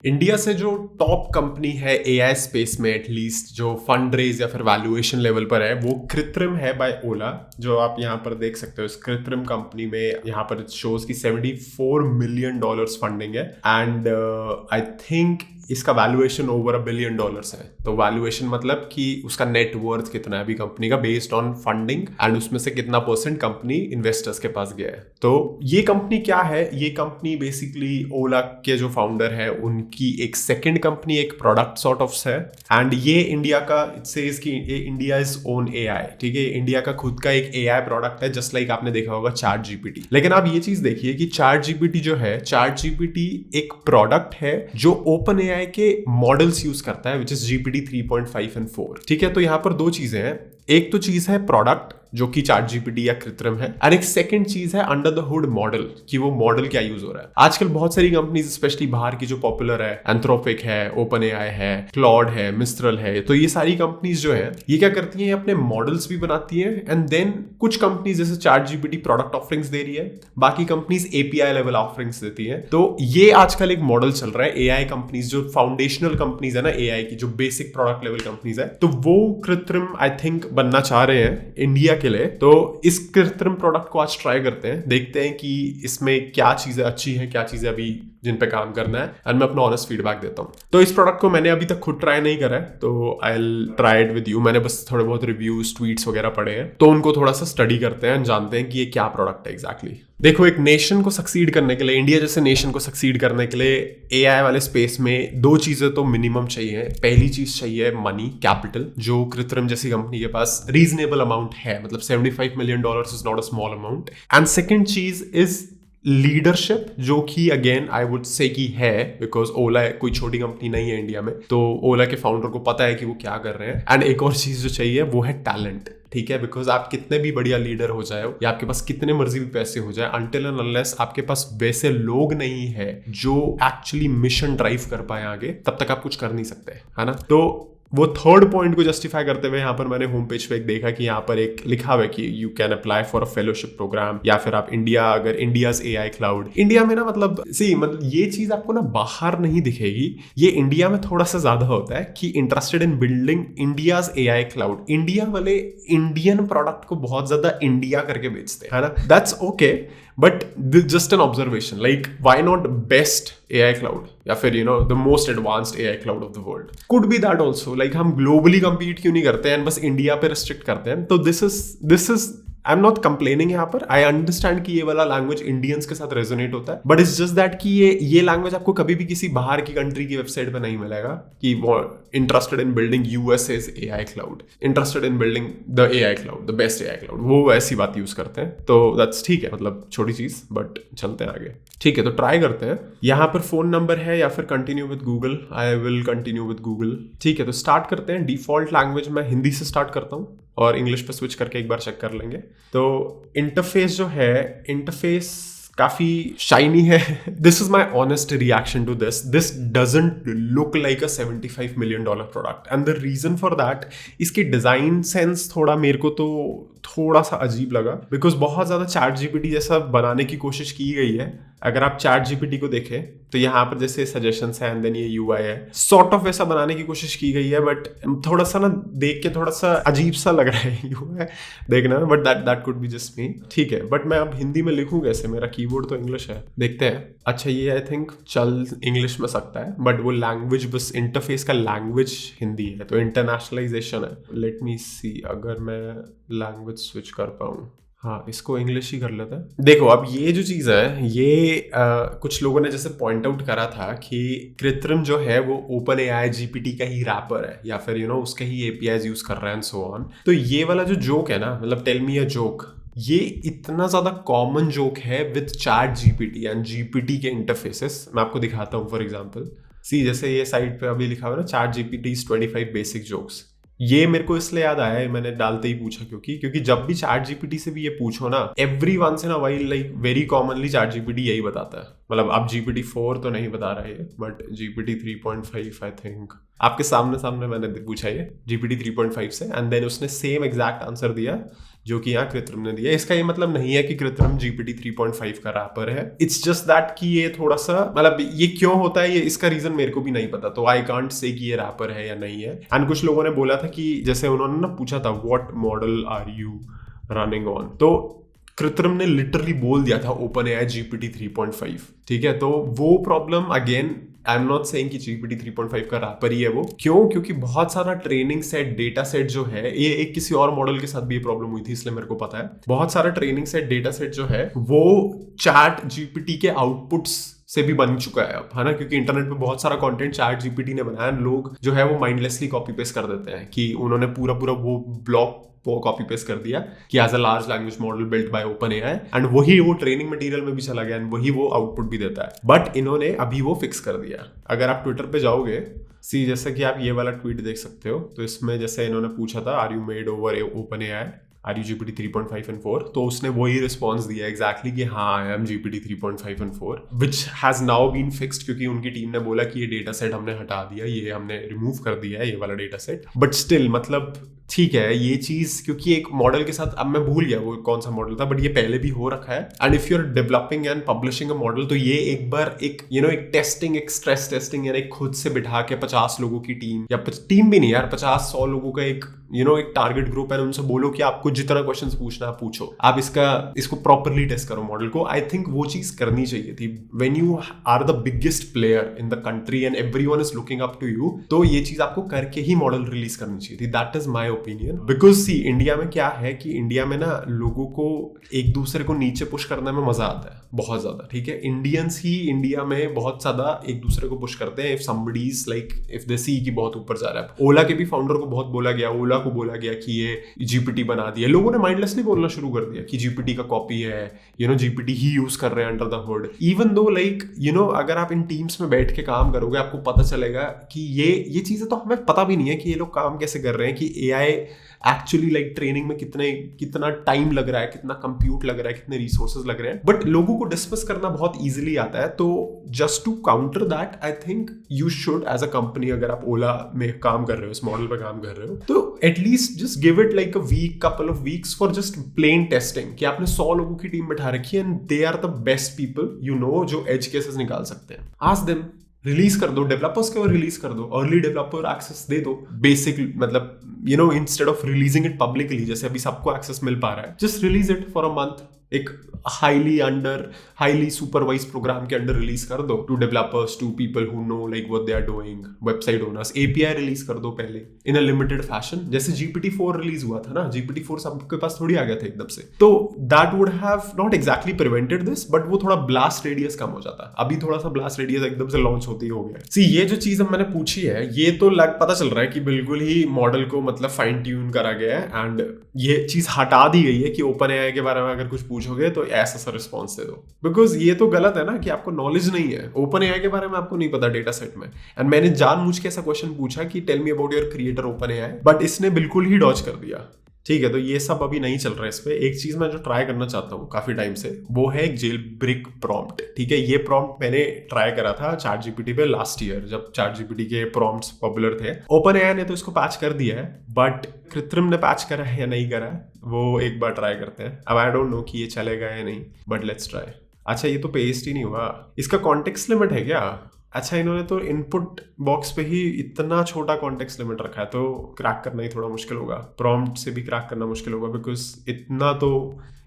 India से जो top company है एआई स्पेस में, एटलीस्ट जो फंड रेज या फिर वैल्यूएशन लेवल पर है, वो कृत्रिम है बाय ओला, जो आप यहाँ पर देख सकते हो। इस कृत्रिम कंपनी में यहाँ पर शोज की $74 मिलियन फंडिंग है एंड आई थिंक इसका वैल्यूएशन ओवर $1 बिलियन है। तो वैल्यूएशन मतलब कि उसका नेट वर्थ कितना है अभी कंपनी का, बेस्ड ऑन फंडिंग एंड उसमें से कितना परसेंट कंपनी इन्वेस्टर्स के पास गया है। तो ये कंपनी क्या है? ये कंपनी बेसिकली ओला के जो फाउंडर है उनकी एक सेकंड कंपनी, एक प्रोडक्ट सॉर्ट ऑफ है। एंड ये इंडिया का, इट सेज कि इंडिया इज ओन एआई, ठीक है। इंडिया का खुद का एक एआई प्रोडक्ट है, जस्ट लाइक आपने देखा होगा चैट जीपीटी। लेकिन आप ये चीज देखिए कि चैट जीपीटी जो है, चैट जीपीटी एक प्रोडक्ट है जो ओपन एआई के मॉडल्स यूज करता है, विच इज जीपीटी 3.5 एंड 4, ठीक है। तो यहां पर दो चीजें हैं। एक तो चीज है प्रोडक्ट जो कि चैट जीपीटी या कृत्रिम है, और एक सेकंड चीज है अंडर द हुड मॉडल, कि वो मॉडल क्या यूज हो रहा है। आजकल बहुत सारी कंपनीज, स्पेशली बाहर की जो पॉपुलर है, एंथ्रोपिक है, ओपन एआई है, क्लॉड है, मिस्ट्रल है, तो ये सारी कंपनीज जो है ये क्या करती हैं, अपने मॉडल्स भी बनाती हैं एंड देन कुछ कंपनीज जैसे चैट जीपीटी प्रोडक्ट ऑफरिंग्स दे रही है, बाकी कंपनीज एपीआई लेवल ऑफरिंग्स देती है। तो ये आजकल एक मॉडल चल रहा है। एआई कंपनीज जो फाउंडेशनल कंपनीज है ना एआई की, जो बेसिक प्रोडक्ट लेवल कंपनीज है, तो वो कृत्रिम आई थिंक बनना चाह रहे हैं इंडिया के लिए। तो इस कृत्रिम प्रोडक्ट को आज ट्राई करते हैं, देखते हैं कि इसमें क्या चीजें अच्छी हैं, क्या चीजें अभी जिन पे काम करना है, एंड मैं अपना ऑनेस्ट फीडबैक देता हूँ। तो इस प्रोडक्ट को मैंने अभी तक खुद ट्राई नहीं करा है, तो I will try it with you. मैंने बस थोड़े बहुत रिव्यूज, ट्वीट्स वगैरह पढ़े हैं, तो उनको थोड़ा सा स्टडी करते हैं, जानते हैं कि ये क्या प्रोडक्ट है एग्जैक्टली। देखो, एक नेशन को सक्सीड करने के लिए, इंडिया जैसे नेशन को सक्सीड करने के लिए एआई वाले स्पेस में दो चीजें तो मिनिमम चाहिए। पहली चीज चाहिए मनी, कैपिटल, जो कृत्रिम जैसी कंपनी के पास रीजनेबल अमाउंट है, मतलब $75 million is not a small amount. And second चीज इज लीडरशिप, जो कि अगेन आई वुड से कि है, बिकॉज ओला कोई छोटी कंपनी नहीं है इंडिया में, तो ओला के फाउंडर को पता है कि वो क्या कर रहे हैं। एंड एक और चीज जो चाहिए वो है टैलेंट, ठीक है। बिकॉज आप कितने भी बढ़िया लीडर हो जाए या आपके पास कितने मर्जी भी पैसे हो जाए, अनटिल एंड अनलेस आपके पास वैसे लोग नहीं है जो एक्चुअली मिशन ड्राइव कर पाए आगे, तब तक आप कुछ कर नहीं सकते, है ना। तो वो थर्ड पॉइंट को जस्टिफाई करते हुए यहाँ पर मैंने होम पेज पे एक देखा कि यहाँ पर एक लिखा हुआ है कि you can apply for a fellowship programme, या फिर आप इंडिया, अगर इंडियाज एआई क्लाउड, इंडिया में ना मतलब ये चीज आपको ना बाहर नहीं दिखेगी, ये इंडिया में थोड़ा सा ज्यादा होता है कि interested in building India's AI cloud. India वाले इंडियन प्रोडक्ट को बहुत ज्यादा इंडिया करके बेचते हैं, है ना। That's okay, but just an observation, like why not best AI cloud, या फिर you know the most advanced AI cloud of the world, could be that also. Like हम ग्लोबली कंपीट क्यों नहीं करते हैं, बस इंडिया पे रिस्ट्रिक्ट करते हैं। तो this is I am not complaining यहाँ पर। आई अंडरस्टैंड कि ये वाला लैंग्वेज इंडियंस के साथ रेजोनेट होता है, बट इट्स जस्ट दैट कि ये लैंग्वेज आपको कभी भी किसी बाहर की कंट्री की वेबसाइट पे नहीं मिलेगा कि वो interested in building USA's AI cloud, interested in building the AI cloud, the best AI cloud, वो ऐसी बात यूज करते हैं। तो दैट्स ठीक है, मतलब छोटी चीज, बट चलते हैं आगे, ठीक है। तो ट्राई करते हैं। यहाँ पर फोन नंबर है या फिर continue with Google, I will continue with Google, ठीक है। तो स्टार्ट करते हैं। डिफॉल्ट लैंग्वेज मैं हिंदी से स्टार्ट करता हूँ और इंग्लिश पे स्विच करके एक बार चेक कर लेंगे। तो इंटरफेस जो है, इंटरफेस काफी शाइनी है। This is my honest reaction to this doesn't look like a $75 million product, and the reason for that, इसकी डिजाइन सेंस थोड़ा मेरे को तो थोड़ा सा अजीब लगा, बिकॉज बहुत ज्यादा चैट जीपीटी जैसा बनाने की कोशिश की गई है। अगर आप चैट जीपीटी को देखें तो यहाँ पर जैसे सजेशंस है एंड देन ये यूआई है, सॉर्ट ऑफ वैसा बनाने की कोशिश की गई है, बट थोड़ा सा ना देख के थोड़ा सा अजीब सा लग रहा है यूआई देखना, but that could be just me, ठीक है। बट मैं अब हिंदी में लिखूँ कैसे, मेरा कीबोर्ड तो इंग्लिश है, देखते हैं। अच्छा, ये आई थिंक चल इंग्लिश में सकता है, बट वो लैंग्वेज, बस इंटरफेस का लैंग्वेज हिंदी है, तो इंटरनेशनलाइजेशन है। लेट मी सी, अगर मैं लैंग्वेज स्विच कर पाऊँ, हाँ, इसको इंग्लिश ही कर लेते हैं। देखो, अब ये जो चीज़ है, ये कुछ लोगों ने जैसे पॉइंट आउट करा था कि कृत्रिम जो है वो ओपन एआई जीपीटी का ही रैपर है, या फिर उसके ही एपीआईज यूज कर रहे हैं, सो ऑन। तो ये वाला जो जोक है ना, मतलब टेल मी अ जोक, ये इतना ज्यादा कॉमन जोक है with chat GPT and GPT के इंटरफेसेस। मैं आपको दिखाता हूँ। फॉर एग्जांपल, सी, जैसे ये साइट पे अभी लिखा हुआ है ना, चैट जीपीटी 25 बेसिक जोक्स। ये मेरे को इसलिए याद आया है, मैंने डालते ही पूछा, क्योंकि जब भी चैट जीपीटी से भी ये पूछो ना, every once in a while, like very commonly ChatGPT यही बताता है। मतलब अब GPT-4 तो नहीं बता रहा है, बट GPT 3.5 आई थिंक आपके सामने सामने मैंने पूछा ये GPT 3.5 से, एंड देन उसने सेम एग्जैक्ट आंसर दिया जो कि यहाँ कृत्रिम ने दिया। इसका ये मतलब नहीं है कि कृत्रिम GPT 3.5 का रैपर है, इट्स जस्ट दैट कि ये थोड़ा सा मतलब ये क्यों होता है, ये इसका रीजन मेरे को भी नहीं पता, तो आई कांट से कि ये रैपर है या नहीं है। एंड कुछ लोगों ने बोला था कि जैसे उन्होंने ना पूछा था what model are you running on, तो कृत्रिम ने लिटरली बोल दिया था OpenAI GPT 3.5, ठीक है। तो वो problem again I am not saying कि GPT 3.5 का रैपर ही है वो, क्यों, क्योंकि बहुत सारा ट्रेनिंग सेट, डेटा सेट जो है, ये एक किसी और मॉडल के साथ भी ये प्रॉब्लम हुई थी इसलिए मेरे को पता है, बहुत सारा ट्रेनिंग सेट, डेटा सेट जो है वो चैट GPT के आउटपुट्स से भी बन चुका है अब, है ना, क्योंकि इंटरनेट पे बहुत सारा कंटेंट चैट GPT ने बनाया, लोग जो है वो माइंडलेसली कॉपी पेस्ट कर देते हैं कि उन्होंने पूरा वो ब्लॉक वो कॉपी पेस्ट कर दिया कि as a large language model built by OpenAI, and वही वो ट्रेनिंग मटेरियल में भी चला गया एंड वही वो आउटपुट भी देता है। बट इन्होंने अभी वो फिक्स कर दिया। अगर आप ट्विटर पे जाओगे, सी जैसे कि आप ये वाला ट्वीट देख सकते हो, तो इसमें जैसे इन्होंने पूछा था are you made over OpenAI, are you GPT 3.5 and 4, तो उसने वही रिस्पॉन्स दिया एग्जैक्टली कि हाँ I am GPT 3.5 and 4, which has now been fixed, क्योंकि उनकी टीम ने बोला कि ये डेटा सेट हमने हटा दिया, ये हमने रिमूव कर दिया है ये वाला डेटा सेट। बट स्टिल मतलब ठीक है ये चीज, क्योंकि एक मॉडल के साथ, अब मैं भूल गया वो कौन सा मॉडल था, बट ये पहले भी हो रखा है। And if you are developing and publishing a model, तो ये एक बार एक एक टेस्टिंग, एक स्ट्रेस टेस्टिंग, यानी खुद से बिठा के 50 लोगों की टीम, या टीम भी नहीं यार, 50-100 लोगों का एक एक टारगेट ग्रुप है, उनसे बोलो कि आपको जितना क्वेश्चंस पूछना है पूछो, आप इसको प्रॉपरली टेस्ट करो मॉडल को। आई थिंक वो चीज करनी चाहिए थी। When you are the biggest player in the country and everyone is looking up to you, तो ये चीज आपको करके ही मॉडल रिलीज करनी चाहिए थी। That is my opinion. Because see India में क्या है कि इंडिया में ना लोगों को एक दूसरे को नीचे पुश करने में मजा आता है बहुत ज्यादा, ठीक है। इंडियंस ही इंडिया में बहुत ज्यादा एक दूसरे को पुश करते हैं। If somebody is like, if they see कि बहुत ऊपर जा रहा है, ओला के भी फाउंडर को बहुत बोला गया, ओला को बोला गया कि ये GPT बना दिया, लोगों ने माइंडलेसली बोलना शुरू कर दिया कि GPT का कॉपी है, GPT ही यूज कर रहे हैं under the hood. Even though like अगर आप इन टीम्स में बैठ के काम करोगे, आपको पता चलेगा कि ये चीजें तो हमें पता भी नहीं है कि ये लोग काम कैसे कर रहे हैं, कि AI एक्चुअली लाइक ट्रेनिंग में कितना टाइम लग रहा है, कितना कंप्यूट लग रहा है, कितने रिसोर्सेज लग रहे हैं, बट लोगों को डिस्कस करना बहुत इजीली आता है। तो just to counter that, I think you should as a company, अगर आप ओला में काम कर रहे हो, इस मॉडल पे काम कर रहे हो, तो at least just give it like a week, couple of weeks for just plain testing, कि आपने 100 लोगों की टीम बैठा रखी है and they are the best people जो एज केसेस निकाल सकते हैं। आस्क देम, रिलीज कर दो, डेवलपर्स को रिलीज कर दो, अर्ली डेवलपर एक्सेस दे दो, बेसिक मतलब instead of releasing it publicly, जैसे अभी सबको एक्सेस मिल पा रहा है, just release it for a month, एक हाईली सुपरवाइज प्रोग्राम के अंडर रिलीज कर दो to developers, to people who know like what they are doing, website owners. API release कर दो पहले इन अ लिमिटेड फैशन, जैसे GPT-4 रिलीज हुआ था ना, GPT-4 सबके पास थोड़ी आ गया था एकदम से, तो that would have not exactly prevented this, but वो थोड़ा ब्लास्ट रेडियस कम हो जाता। अभी थोड़ा सा ब्लास्ट रेडियस एकदम से लॉन्च होते ही हो गया। सी ये जो चीज अब मैंने पूछी है, ये तो पता चल रहा है कि बिल्कुल ही मॉडल को मतलब फाइन ट्यून करा गया है, एंड ये चीज हटा दी गई है कि OpenAI के बारे में अगर कुछ पूछोगे तो ऐसा सा रिस्पॉन्स दे दो। बिकॉज ये तो गलत है ना कि आपको नॉलेज नहीं है, OpenAI के बारे में आपको नहीं पता डेटा सेट में, एंड मैंने जानबूझ के ऐसा क्वेश्चन पूछा कि tell me about your creator OpenAI, but इसने बिल्कुल ही डॉज कर दिया। ठीक है, तो ये सब अभी नहीं चल रहा है इस पे। एक चीज मैं जो ट्राई करना चाहता हूँ काफी टाइम से, वो है एक जेल ब्रिक प्रॉम्प्ट। ठीक है, ये प्रॉम्प्ट मैंने ट्राई करा था ChatGPT पे लास्ट ईयर, जब ChatGPT के प्रॉम्प्ट्स पॉपुलर थे। OpenAI ने तो इसको पैच कर दिया है, बट कृत्रिम ने पैच करा है या नहीं करा है, वो एक बार ट्राई करते हैं। अब आई डोंट नो कि ये चलेगा या नहीं, बट लेट्स ट्राई। अच्छा, ये तो पेस्ट ही नहीं हुआ, इसका कॉन्टेक्स्ट लिमिट है क्या? अच्छा, इन्होंने तो इनपुट बॉक्स पे ही इतना छोटा कॉन्टेक्स्ट लिमिट रखा है, तो क्रैक करना ही थोड़ा मुश्किल होगा। प्रॉम्प्ट से भी क्रैक करना मुश्किल होगा, बिकॉज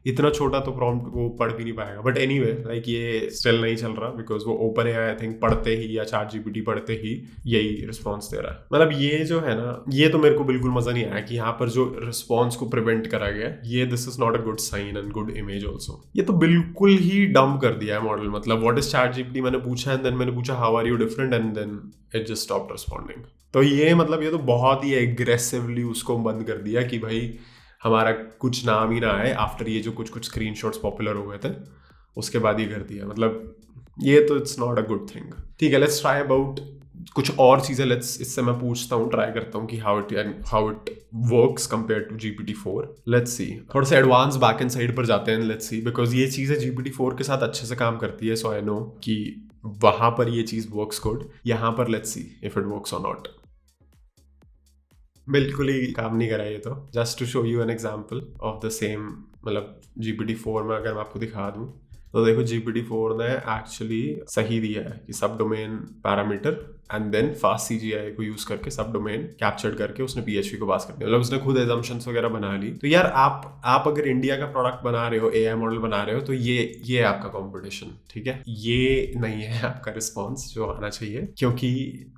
इतना छोटा तो प्रॉम्प्ट वो पढ़ भी नहीं पाएगा। बट एनीवे, लाइक ये स्टिल नहीं चल रहा, बिकॉज वो OpenAI आई थिंक पढ़ते ही या ChatGPT पढ़ते ही यही रिस्पॉन्स दे रहा है। मतलब ये जो है ना, ये तो मेरे को बिल्कुल मजा नहीं आया कि यहाँ पर जो रिस्पॉन्स को प्रिवेंट करा गया, ये this is not a good sign and good image also. ये तो बिल्कुल ही डंप कर दिया है मॉडल। मतलब व्हाट इज ChatGPT मैंने पूछा, एंड देन मैंने पूछा how are you different, and then it just stopped responding. तो ये मतलब ये तो बहुत ही एग्रेसिवली उसको बंद कर दिया कि भाई हमारा कुछ नाम ही ना आए आफ्टर ये जो कुछ स्क्रीनशॉट्स पॉपुलर हो गए थे, उसके बाद ये कर दिया। मतलब ये तो it's not a good thing. ठीक है, लेट्स ट्राई अबाउट कुछ और चीज़ें। इससे मैं पूछता हूँ, ट्राई करता हूँ कि how it works compare to GPT-4। Let's see, थोड़ा सा एडवांस बैक एंड साइड पर जाते हैं। लेट्स सी, बिकॉज ये चीज़ें GPT-4 के साथ अच्छे से काम करती है, सो आई नो कि वहाँ पर ये चीज़ वर्क्स गुड। यहाँ पर let's see if it works और नॉट। बिल्कुल ही काम नहीं करा ये तो। Just to show you an example of the same, मतलब GPT-4 में अगर मैं आपको दिखा दूं तो देखो GPT-4 ने एक्चुअली सही दिया है कि sub domain parameter and then fast CGI को यूज करके सब डोमेन कैप्चर करके उसने PHP को पास कर दिया, मतलब उसने खुद एजम्पशंस वगैरह बना ली। तो यार आप अगर इंडिया का प्रोडक्ट बना रहे हो, AI मॉडल बना रहे हो, तो ये आपका कंपटीशन, ठीक है, ये नहीं है आपका रिस्पॉन्स जो आना चाहिए। क्योंकि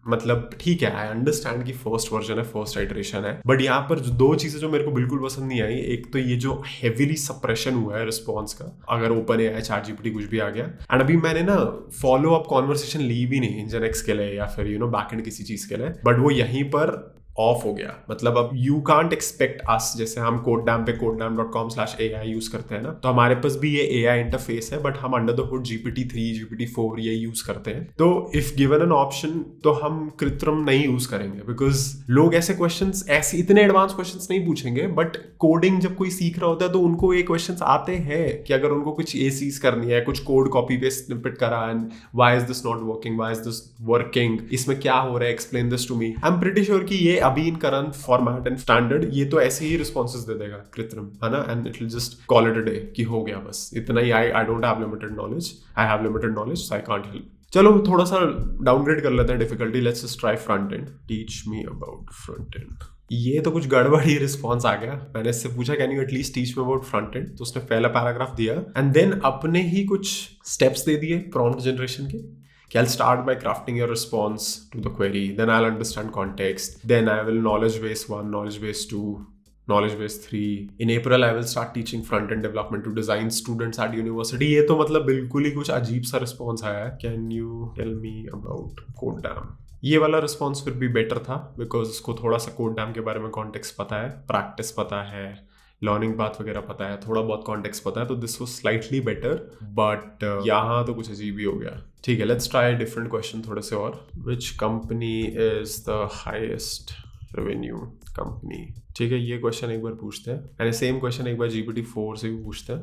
मतलब ठीक है, आई अंडरस्टैंड कि फर्स्ट वर्जन है, फर्स्ट आइटरेशन है, बट यहाँ पर दो चीजें जो मेरे को बिल्कुल पसंद नहीं आई, एक तो ये जो हेविली सप्रेशन हुआ है रिस्पॉन्स का, अगर ओपन AI ChatGPT कुछ भी आ गया। एंड अभी मैंने ना फॉलो अप कॉन्वर्सेशन ली भी नहीं इंजनएक्स के लिए या फिर बैकएंड किसी चीज के लिए, बट वो यहीं पर ऑफ हो गया। मतलब अब यू कांट एक्सपेक्ट अस, जैसे हम कोडडैम पे codedamm.com/AI यूज करते हैं ना, तो हमारे पास भी ये AI इंटरफेस है, बट हम under the hood GPT-3 GPT-4 ये यूज करते हैं। तो इफ गिवन एन ऑप्शन तो हम कृत्रिम नहीं यूज करेंगे, बिकॉज लोग ऐसे क्वेश्चंस, ऐसे इतने एडवांस क्वेश्चंस नहीं पूछेंगे। बट कोडिंग जब कोई सीख रहा होता है तो उनको ये क्वेश्चंस आते हैं कि अगर उनको कुछ ये चीज करनी है, कुछ कोड कॉपी पेस्ट स्निपेट करा, and why is this not working, why is this working, इसमें क्या हो रहा है, explain this to me. I am pretty sure कि ये अभी in current format and standard ये तो ऐसे ही रिस्पॉन्सेज दे देगा कृत्रिम, है ना, and it will just call it a day कि हो गया, बस इतना ही। I don't have limited knowledge, I have limited knowledge, so I can't help. चलो थोड़ा सा डाउनग्रेड कर लेते हैं difficulty, let's just try front end, teach me about front end. ये तो कुछ गड़बड़ ही रिस्पॉन्स आ गया। मैंने इससे पूछा can you at least teach me about front end, तो उसने पहला पैराग्राफ दिया एंड देन अपने ही कुछ स्टेप्स दे दिए प्रॉम्प्ट जनरेशन के। I'll start by crafting your response to the query, then I'll understand context, then I will knowledge base 1, knowledge base 2, knowledge base 3. In April I will start teaching front end development to design students at university. ये तो मतलब बिल्कुल ही कुछ अजीब सा response आया है। Can you tell me about CodeDam? ये वाला रिस्पॉन्स फिर भी बेटर था, बिकॉज उसको थोड़ा सा CodeDam के बारे में कॉन्टेक्स्ट पता है, प्रैक्टिस पता है, लर्निंग पाथ वगैरह पता है, थोड़ा बहुत कॉन्टेक्स्ट पता है, तो this was slightly better. But यहाँ तो कुछ अजीब ही हो गया। ठीक है, लेट्स ट्राई डिफरेंट क्वेश्चन थोड़े से और। Which company is the highest revenue company? ठीक है, ये क्वेश्चन एक बार पूछते हैं, एंड सेम क्वेश्चन एक बार GPT-4 से भी पूछते हैं,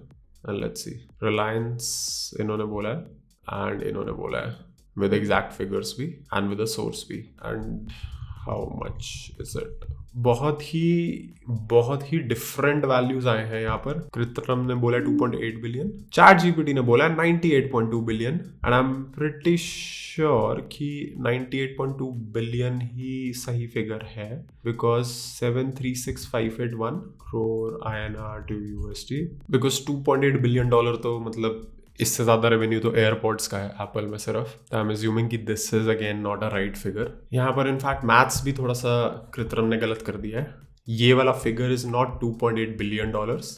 एंड लेट्स सी। रिलायंस इन्होंने बोला है एंड इन्होंने बोला है विद एग्जैक्ट फिगर्स भी एंड विद अ सोर्स भी, and how much is it. बहुत ही डिफरेंट वैल्यूज आए हैं यहाँ पर। कृत्रिम ने बोला 2.8 बिलियन, ChatGPT ने बोला 98.2 billion, and I am pretty sure कि 98.2 बिलियन ही सही फिगर है, because 736,581 crore INR to USD, because 2.8 billion dollar तो मतलब इससे ज्यादा रेवेन्यू तो एयरपोर्ट्स का है एप्पल में सिर्फ। तो आई एम अज्यूमिंग कि this is again not a right figure. यहाँ पर इनफैक्ट मैथ्स भी थोड़ा सा कृत्रिम ने गलत कर दिया है। ये वाला figure is not 2.8 billion dollars,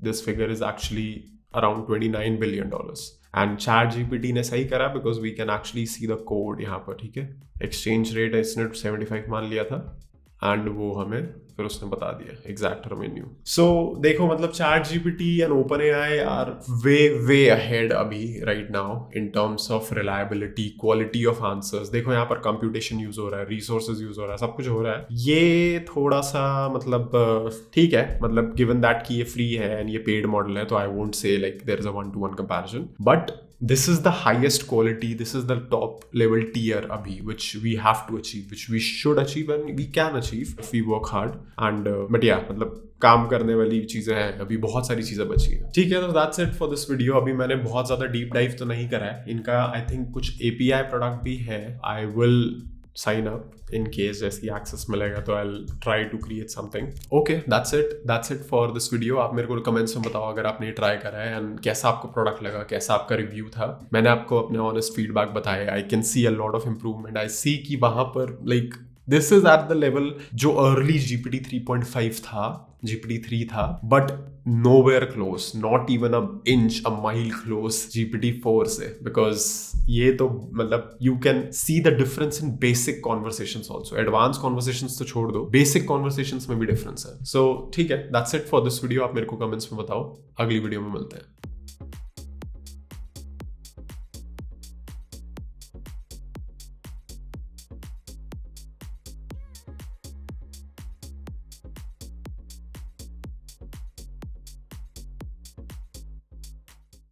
this figure is actually around 29 billion dollars. And ChatGPT ने सही करा because we can actually see the code यहाँ पर। ठीक है, एक्सचेंज रेट इसने 75 मान लिया था एंड वो हमें फिर उसने बता दिया एग्जैक्ट रेवेन्यू। सो देखो मतलब ChatGPT and OpenAI are way ahead अभी right now in terms of reliability, quality of answers. देखो यहाँ पर कंप्यूटेशन यूज हो रहा है, रिसोर्सेज यूज हो रहा है, सब कुछ हो रहा है। ये थोड़ा सा मतलब ठीक है, मतलब गिवन दैट कि ये फ्री है एंड ये पेड मॉडल है, तो I won't say like there is a 1-to-1 comparison, but this is the highest quality, this is the top level tier abhi, which we have to achieve, which we should achieve and we can achieve if we work hard. And but yeah, मतलब काम करने वाली चीजें हैं, अभी बहुत सारी चीजें बची हैं। ठीक है, तो that's it for this video। अभी मैंने बहुत ज्यादा डीप डाइव तो नहीं करा है इनका। आई थिंक कुछ API प्रोडक्ट भी है, I will sign up in case जैसे एक्सेस मिलेगा तो I'll try to create something. Okay, that's it for this video। आप मेरे को कमेंट्स में बताओ अगर आपने ट्राई करा है एंड कैसा आपको प्रोडक्ट लगा, कैसा आपका रिव्यू था। मैंने आपको अपने ऑनेस्ट फीडबैक बताया। I can see a lot of improvement. I see कि वहां पर like this is at the level जो अर्ली GPT 3.5 था, GPT-3 था, but nowhere close, not even a inch, a mile close GPT-4 से, because ये तो मतलब you can see the difference in basic conversations also. Advanced conversations तो छोड़ दो, basic conversations में भी difference है। So ठीक है, that's it for this video। आप मेरे को comments में बताओ, अगली वीडियो में मिलते हैं।